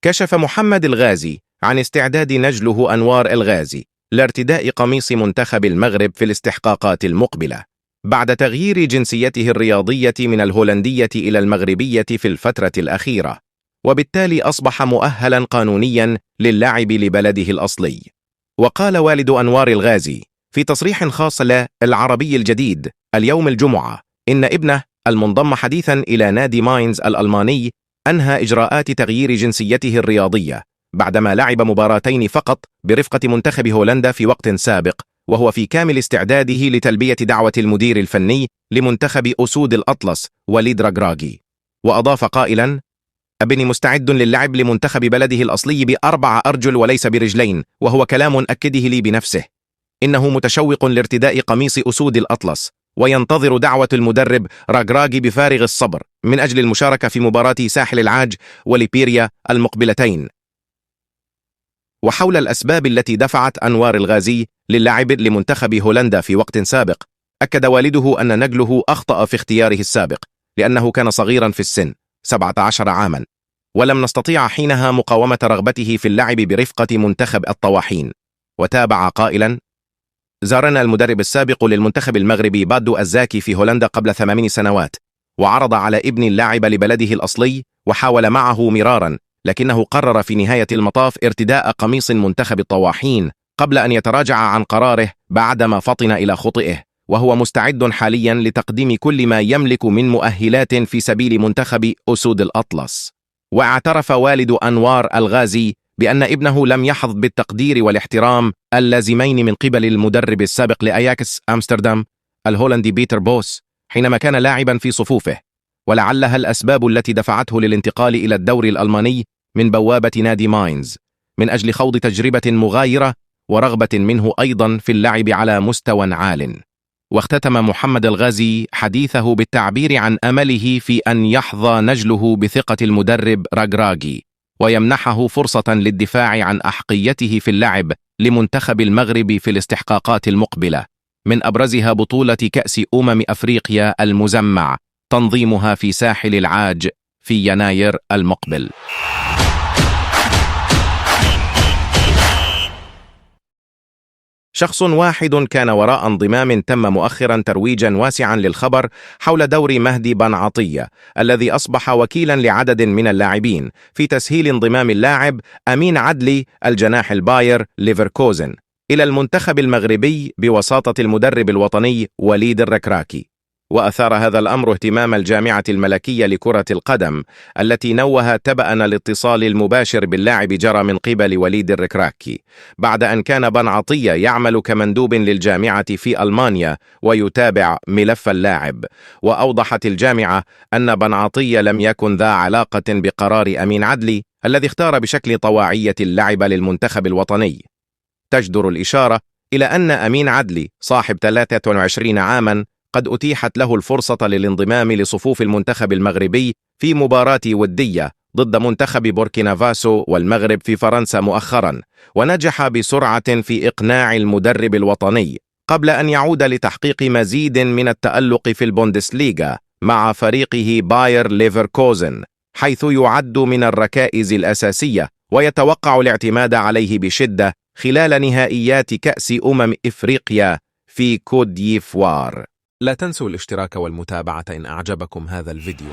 كشف محمد الغازي عن استعداد نجله أنوار الغازي لارتداء قميص منتخب المغرب في الاستحقاقات المقبلة بعد تغيير جنسيته الرياضية من الهولندية إلى المغربية في الفترة الأخيرة، وبالتالي أصبح مؤهلا قانونيا للعب لبلده الأصلي. وقال والد أنوار الغازي في تصريح خاص للعربي الجديد اليوم الجمعة إن ابنه المنضم حديثا إلى نادي ماينز الألماني أنهى إجراءات تغيير جنسيته الرياضية بعدما لعب مباراتين فقط برفقة منتخب هولندا في وقت سابق، وهو في كامل استعداده لتلبية دعوة المدير الفني لمنتخب أسود الأطلس وليد ركراكي. وأضاف قائلا: ابني مستعد للعب لمنتخب بلده الأصلي ب4 أرجل وليس برجلين، وهو كلام أكده لي بنفسه. إنه متشوق لارتداء قميص أسود الأطلس وينتظر دعوة المدرب ركراكي بفارغ الصبر من أجل المشاركة في مباراة ساحل العاج وليبيريا المقبلتين. وحول الأسباب التي دفعت أنوار الغازي للعب لمنتخب هولندا في وقت سابق، أكد والده أن نجله أخطأ في اختياره السابق لأنه كان صغيرا في السن 17 عاما، ولم نستطيع حينها مقاومة رغبته في اللعب برفقة منتخب الطواحين. وتابع قائلا: زارنا المدرب السابق للمنتخب المغربي بادو الزاكي في هولندا قبل 8 سنوات، وعرض على ابني اللعب لبلده الأصلي وحاول معه مرارا، لكنه قرر في نهاية المطاف ارتداء قميص منتخب الطواحين قبل أن يتراجع عن قراره بعدما فطن إلى خطئه، وهو مستعد حاليا لتقديم كل ما يملك من مؤهلات في سبيل منتخب أسود الأطلس. واعترف والد أنوار الغازي بأن ابنه لم يحظ بالتقدير والاحترام اللازمين من قبل المدرب السابق لأياكس أمستردام الهولندي بيتر بوس حينما كان لاعبا في صفوفه، ولعلها الأسباب التي دفعته للانتقال إلى الدوري الألماني من بوابة نادي ماينز من أجل خوض تجربة مغايرة ورغبة منه أيضا في اللعب على مستوى عال. واختتم محمد الغازي حديثه بالتعبير عن أمله في أن يحظى نجله بثقة المدرب ركراكي ويمنحه فرصة للدفاع عن أحقيته في اللعب لمنتخب المغرب في الاستحقاقات المقبلة، من أبرزها بطولة كأس أفريقيا المزمع تنظيمها في ساحل العاج في يناير المقبل. شخص واحد كان وراء انضمام تم مؤخرا ترويجا واسعا للخبر حول دور مهدي بن عطية الذي أصبح وكيلا لعدد من اللاعبين في تسهيل انضمام اللاعب أمين عدلي الجناح الباير ليفركوزن إلى المنتخب المغربي بوساطة المدرب الوطني وليد الركراكي. وأثار هذا الأمر اهتمام الجامعة الملكية لكرة القدم التي نوهت تبأ الاتصال المباشر باللاعب جرى من قبل وليد الركراكي بعد أن كان بن عطية يعمل كمندوب للجامعة في ألمانيا ويتابع ملف اللاعب. وأوضحت الجامعة أن بن عطية لم يكن ذا علاقة بقرار أمين عدلي الذي اختار بشكل طواعية اللعب للمنتخب الوطني. تجدر الإشارة إلى أن أمين عدلي صاحب 23 عاما قد أتيحت له الفرصة للانضمام لصفوف المنتخب المغربي في مباراة ودية ضد منتخب بوركينا فاسو والمغرب في فرنسا مؤخرا، ونجح بسرعة في إقناع المدرب الوطني قبل أن يعود لتحقيق مزيد من التألق في البوندسليغا مع فريقه باير ليفركوزن، حيث يعد من الركائز الأساسية ويتوقع الاعتماد عليه بشدة خلال نهائيات كأس إفريقيا في كوت ديفوار. لا تنسوا الاشتراك والمتابعة إن أعجبكم هذا الفيديو.